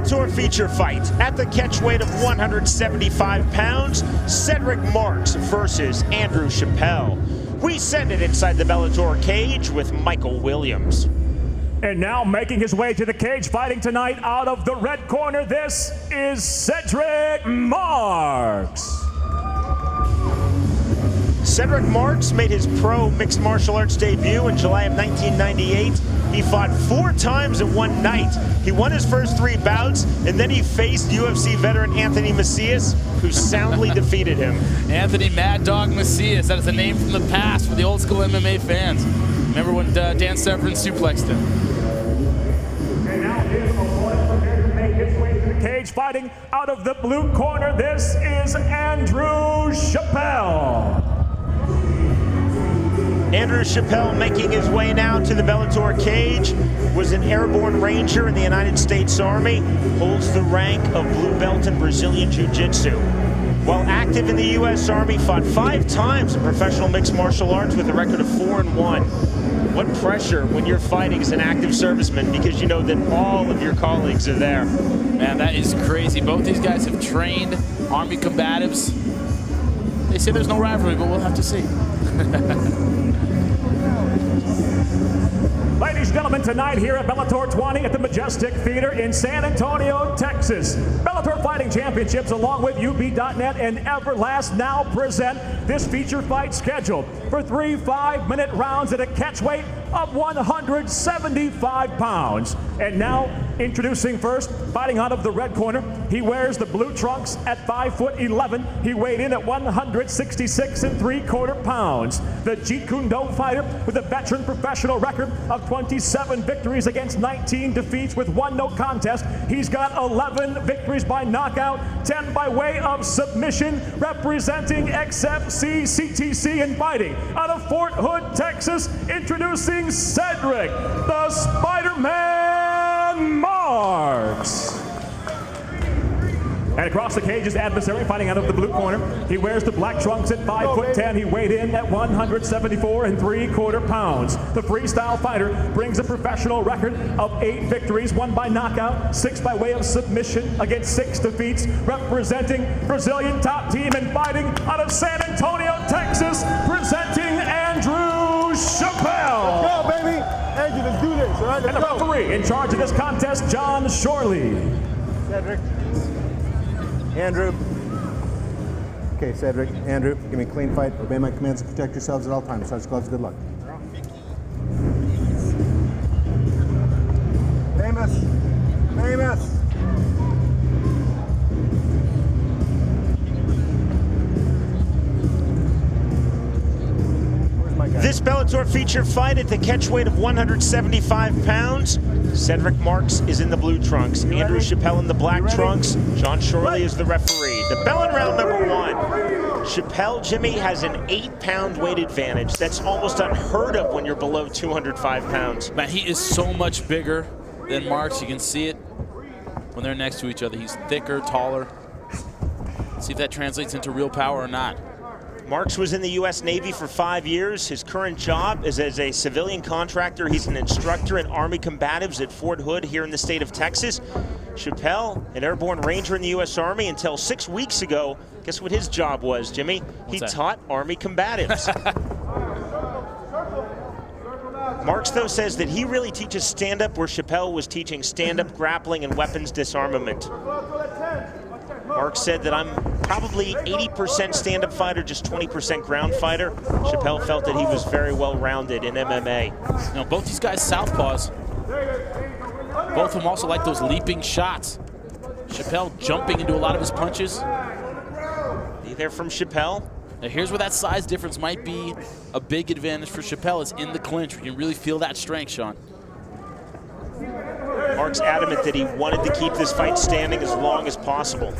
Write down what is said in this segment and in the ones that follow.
Bellator feature fight at the catch weight of 175 pounds, Cedric Marks versus Andrew Chappelle. We send it inside the Bellator cage with Michael Williams. And now making his way to the cage fighting tonight out of the red corner, this is Cedric Marks. Cedric Marks made his pro mixed martial arts debut in July of 1998. He fought 4 times in one night. He won his first 3 bouts, and then he faced UFC veteran Anthony Macias, who soundly defeated him. Anthony Mad Dog Macias, that is a name from the past for the old school MMA fans. Remember when Dan Severn suplexed him? And now his opponent prepared to make his way to the cage fighting out of the blue corner, this is Andrew Chappelle. Andrew Chappelle, making his way now to the Bellator cage, was an Airborne Ranger in the United States Army, holds the rank of blue belt in Brazilian Jiu Jitsu. While active in the U.S. Army, fought 5 times in professional mixed martial arts with a record of 4-1. What pressure when you're fighting as an active serviceman, because you know that all of your colleagues are there. Man, that is crazy. Both these guys have trained Army combatives. They say there's no rivalry, but we'll have to see. Ladies and gentlemen, tonight here at Bellator 20 at the Majestic Theater in San Antonio, Texas. Bellator Fighting Championships along with UB.net and Everlast now present this feature fight scheduled for 3 5-minute rounds at a catch weight of 175 pounds. And now, introducing first, fighting out of the red corner, he wears the blue trunks at 5'11". He weighed in at 166 3/4 pounds. The Jeet Kune Do fighter with a veteran professional record of 27 victories against 19 defeats with 1 no contest. He's got 11 victories by knockout, 10 by way of submission, representing XFC CTC and fighting out of Fort Hood, Texas, introducing Cedric, the Spider-Man Marks. And across the cage, his adversary fighting out of the blue corner. He wears the black trunks at 5'10". He weighed in at 174 3/4 pounds. The freestyle fighter brings a professional record of 8 victories, 1 by knockout, 6 by way of submission against 6 defeats, representing Brazilian top team and fighting out of San Antonio, Texas, presenting Andrew Chappelle. Let's go, baby. Andrew, let's do this, all right? Let's and the referee in charge of this contest, John Shorley. Cedric. Andrew. Okay, Cedric. Andrew, give me a clean fight. Obey my commands and protect yourselves at all times. Sergeant gloves, good luck. Famous. Famous. This Bellator feature fight at the catch weight of 175 pounds. Cedric Marks is in the blue trunks. Andrew Chappelle in the black trunks. John Shorley is the referee. The bell in round number 1. Chappelle, Jimmy, has an 8-pound weight advantage. That's almost unheard of when you're below 205 pounds. Man, he is so much bigger than Marks. You can see it when they're next to each other. He's thicker, taller. See if that translates into real power or not. Marks was in the U.S. Navy for 5 years. His current job is as a civilian contractor. He's an instructor in Army Combatives at Fort Hood here in the state of Texas. Chappelle, an Airborne Ranger in the U.S. Army until 6 weeks ago. Guess what his job was, Jimmy? He taught Army Combatives. Marks, though, says that he really teaches stand-up where Chappelle was teaching stand-up grappling and weapons disarmament. Marks said that I'm probably 80% stand-up fighter, just 20% ground fighter. Chappelle felt that he was very well-rounded in MMA. Now, both these guys southpaws. Both of them also like those leaping shots. Chappelle jumping into a lot of his punches. Be there from Chappelle. Now here's where that size difference might be a big advantage for Chappelle, is in the clinch. We can really feel that strength, Sean. Mark's adamant that he wanted to keep this fight standing as long as possible.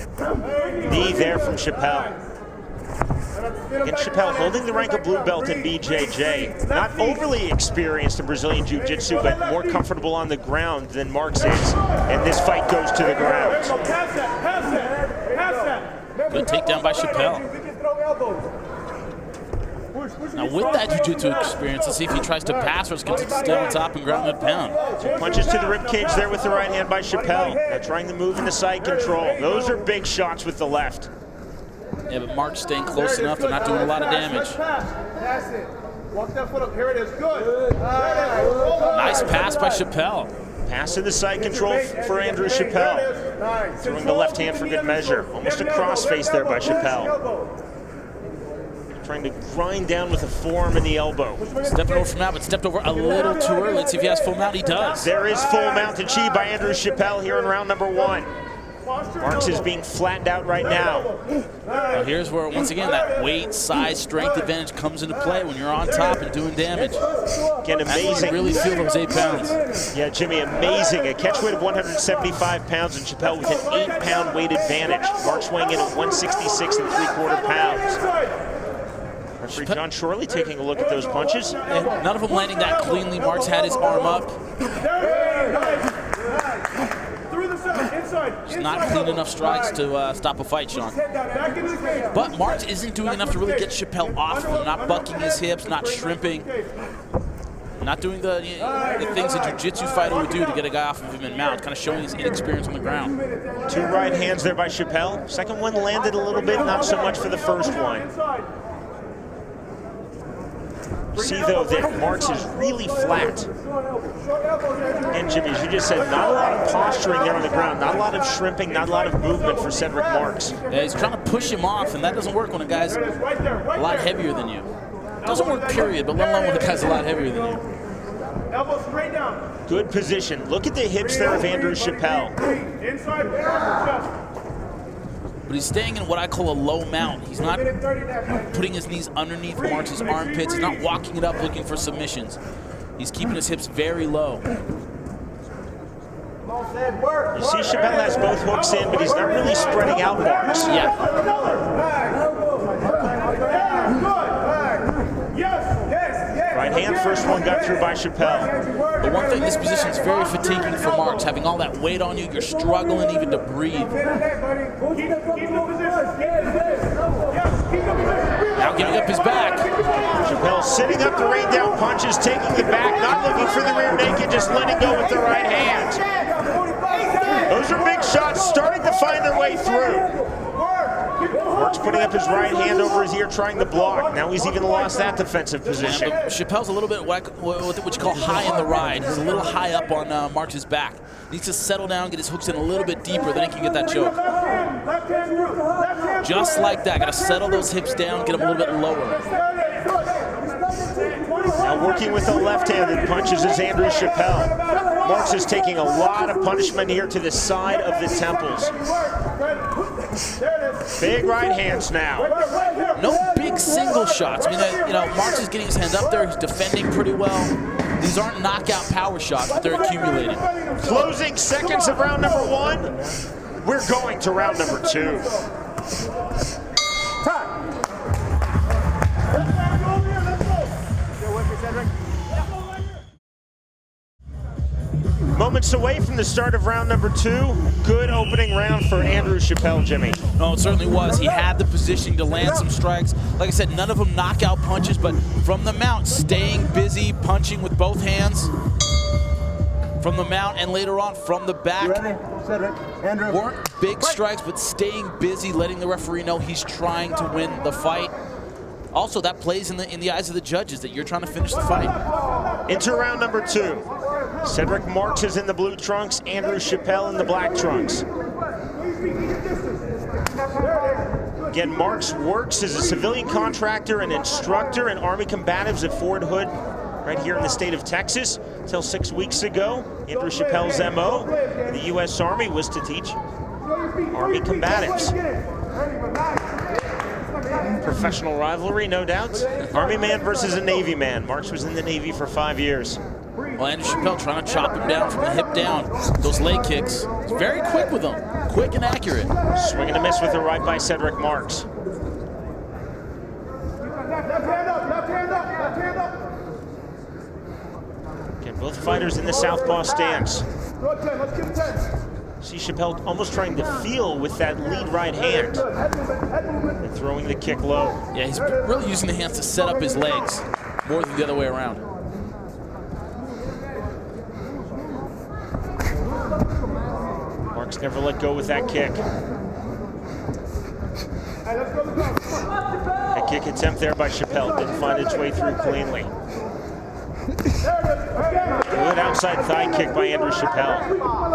Knee there from Chappelle. Again, Chappelle holding the rank of blue belt in BJJ. Not overly experienced in Brazilian Jiu Jitsu, but more comfortable on the ground than Marks is. And this fight goes to the ground. Good takedown by Chappelle. Now with that jiu-jitsu experience, let's see if he tries to pass or is going to stay on top and ground and pound. 2 punches to the ribcage there with the right hand by Chappelle. Now trying to move into side control. Those are big shots with the left. Yeah, but Mark's staying close enough. They're not doing a lot of damage. That's it. Walk that foot up. Here it is. Good. Nice pass by Chappelle. Pass in the side control for Andrew Chappelle. Throwing the left hand for good measure. Almost a crossface there by Chappelle. Trying to grind down with a forearm in the elbow. Stepping over from out, but stepped over a little too early. Let's see if he has full mount. He does. There is full mount achieved by Andrew Chappelle here in round number 1. Marks is being flattened out right now. Now here's where, once again, that weight, size, strength advantage comes into play when you're on top and doing damage. Again, amazing. Really feel those 8 pounds. Yeah, Jimmy, amazing. A catch weight of 175 pounds and Chappelle with an 8-pound weight advantage. Marks weighing in at 166 3/4 pounds. Referee John Shorley taking a look at those punches. And none of them landing that cleanly. Marks had his arm up. Just not clean enough strikes to stop a fight, Sean. But Marks isn't doing enough to really get Chappelle off of him. Not bucking his hips, not shrimping. Not doing the things a jiu-jitsu fighter would do to get a guy off of him and mount, kind of showing his inexperience on the ground. 2 right hands there by Chappelle. Second one landed a little bit, not so much for the first one. See, though, that Marks is really flat. And Jimmy, as you just said, not a lot of posturing there on the ground, not a lot of shrimping, not a lot of movement for Cedric Marks. Yeah, he's trying to push him off, and that doesn't work when a guy's a lot heavier than you. It doesn't work, period, but let alone when a guy's a lot heavier than you. Elbow straight down. Good position. Look at the hips there of Andrew Chappelle. Inside chest. But he's staying in what I call a low mount. He's not putting his knees underneath Marks' armpits. He's not walking it up looking for submissions. He's keeping his hips very low. You see Chappelle has both hooks in, but he's not really spreading out Marks. Yeah. Right hand, first one got through by Chappelle. The one thing, this position is very fatiguing for Marks. Having all that weight on you, you're struggling even to breathe. Now giving up his back. Chappelle sitting up to rain down punches, taking the back, not looking for the rear naked, just letting go with the right hand. Those are big shots starting to find their way through. Marks putting up his right hand over his ear, trying to block. Now he's even lost that defensive position. Yeah, Chappelle's a little bit what you call high in the ride. He's a little high up on Marks' back. Needs to settle down, get his hooks in a little bit deeper, then he can get that choke. Just like that, gotta settle those hips down, get them a little bit lower. Now working with the left-handed punches is Andrew Chappelle. Marks is taking a lot of punishment here to the side of the temples. Big right hands now. No big single shots. I mean, Marks is getting his hand up there. He's defending pretty well. These aren't knockout power shots, but they're accumulating. Closing seconds of round number 1. We're going to round number 2. Moments away from the start of round number 2. Good opening round for Andrew Chappelle, Jimmy. No, it certainly was. He had the positioning to land some strikes. Like I said, none of them knockout punches, but from the mount, staying busy, punching with both hands. From the mount and later on from the back. You ready? Cedric, Andrew. Weren't big strikes, but staying busy, letting the referee know he's trying to win the fight. Also, that plays in the eyes of the judges that you're trying to finish the fight. Into round number 2. Cedric Marks is in the blue trunks, Andrew Chappelle in the black trunks. Again, Marks works as a civilian contractor and instructor in Army Combatives at Fort Hood, right here in the state of Texas. Until 6 weeks ago, Andrew Chappelle's MO in the U.S. Army was to teach Army Combatives. Professional rivalry, no doubt. Army man versus a Navy man. Marks was in the Navy for 5 years. Well, Andrew Chappelle trying to chop him down from the hip down. Those leg kicks. He's very quick with them. Quick and accurate. Swing and a miss with the right by Cedric Marks. Again, both fighters in the southpaw stance. See Chappelle almost trying to feel with that lead right hand. And throwing the kick low. Yeah, he's really using the hands to set up his legs more than the other way around. Marks never let go with that kick. A kick attempt there by Chappelle. Didn't find its way through cleanly. Good outside thigh kick by Andrew Chappelle.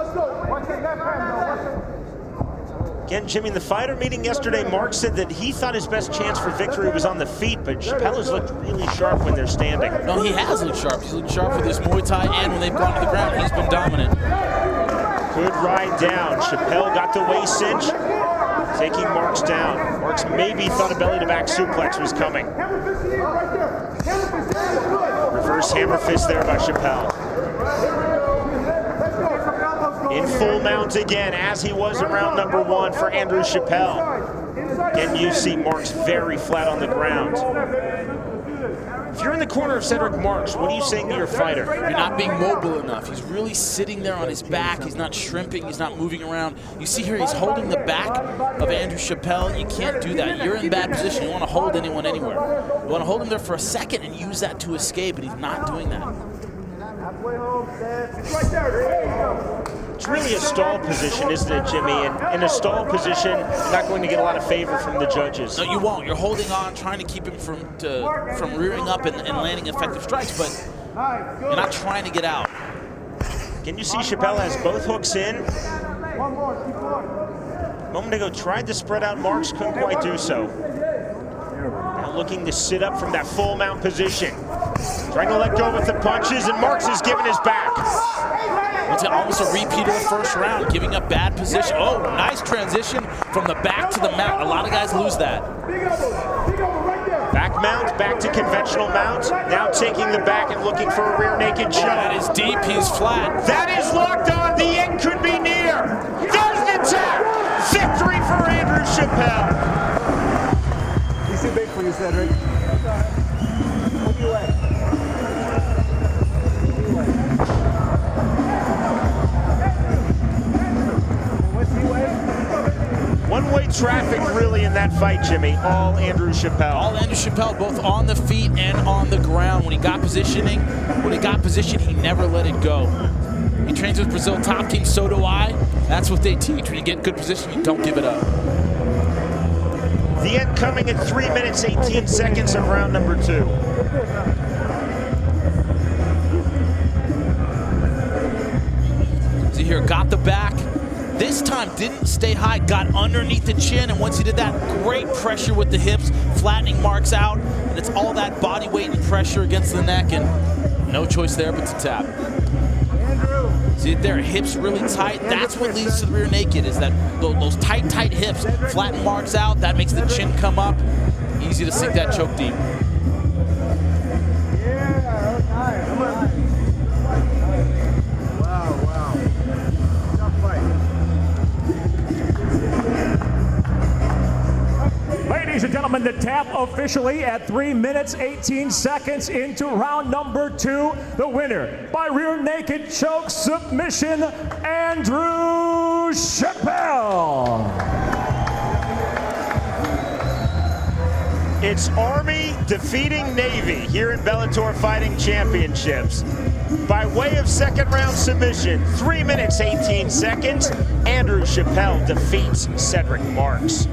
Again, Jimmy, in the fighter meeting yesterday, Mark said that he thought his best chance for victory was on the feet, but Chappelle has looked really sharp when they're standing. No, he has looked sharp. He's looked sharp with his Muay Thai, and when they've gone to the ground, he's been dominant. Good ride down. Chappelle got the waist cinch, taking Marks down. Marks maybe thought a belly-to-back suplex was coming. Reverse hammer fist there by Chappelle. In full mount again, as he was in round number 1 for Andrew Chappelle. Again, you see Marks very flat on the ground. If you're in the corner of Cedric Marks, what are you saying to your fighter? You're not being mobile enough. He's really sitting there on his back. He's not shrimping. He's not moving around. You see here, he's holding the back of Andrew Chappelle. You can't do that. You're in bad position. You want to hold anyone anywhere. You want to hold him there for a second and use that to escape, and he's not doing that. It's really a stall position, isn't it, Jimmy? And in a stall position, you're not going to get a lot of favor from the judges. No, you won't. You're holding on, trying to keep him from rearing up and landing effective strikes, but you're not trying to get out. Can you see Chappelle has both hooks in? A moment ago, tried to spread out Marks, couldn't quite do so. Now looking to sit up from that full mount position. Trying to let go with the punches, and Marks is giving his back. It's almost a repeat of the first round, giving up bad position. Oh, nice transition from the back to the mount. A lot of guys lose that. Back mount, back to conventional mount. Now taking the back and looking for a rear naked choke. That is deep, he's flat. That is locked on, the end could be near. There's the tap. Victory for Andrew Chappelle. He's too big for you, Cedric. What do you like? One-way traffic really in that fight, Jimmy. All Andrew Chappelle. All Andrew Chappelle, both on the feet and on the ground. When he got position, he never let it go. He trains with Brazil top team, so do I. That's what they teach. When you get in good position, you don't give it up. The end coming at 3 minutes, 18 seconds of round number 2. See here, got the back. This time didn't stay high, got underneath the chin, and once he did that, great pressure with the hips, flattening Marks out, and it's all that body weight and pressure against the neck, and no choice there but to tap. See it there, hips really tight. That's what leads to the rear naked, is that those tight hips flatten Marks out. That makes the chin come up. Easy to sink that choke deep. Ladies and gentlemen, the tap officially at 3 minutes, 18 seconds into round number 2. The winner by rear naked choke submission, Andrew Chappelle. It's Army defeating Navy here in Bellator Fighting Championships. By way of second round submission, 3 minutes, 18 seconds, Andrew Chappelle defeats Cedric Marks.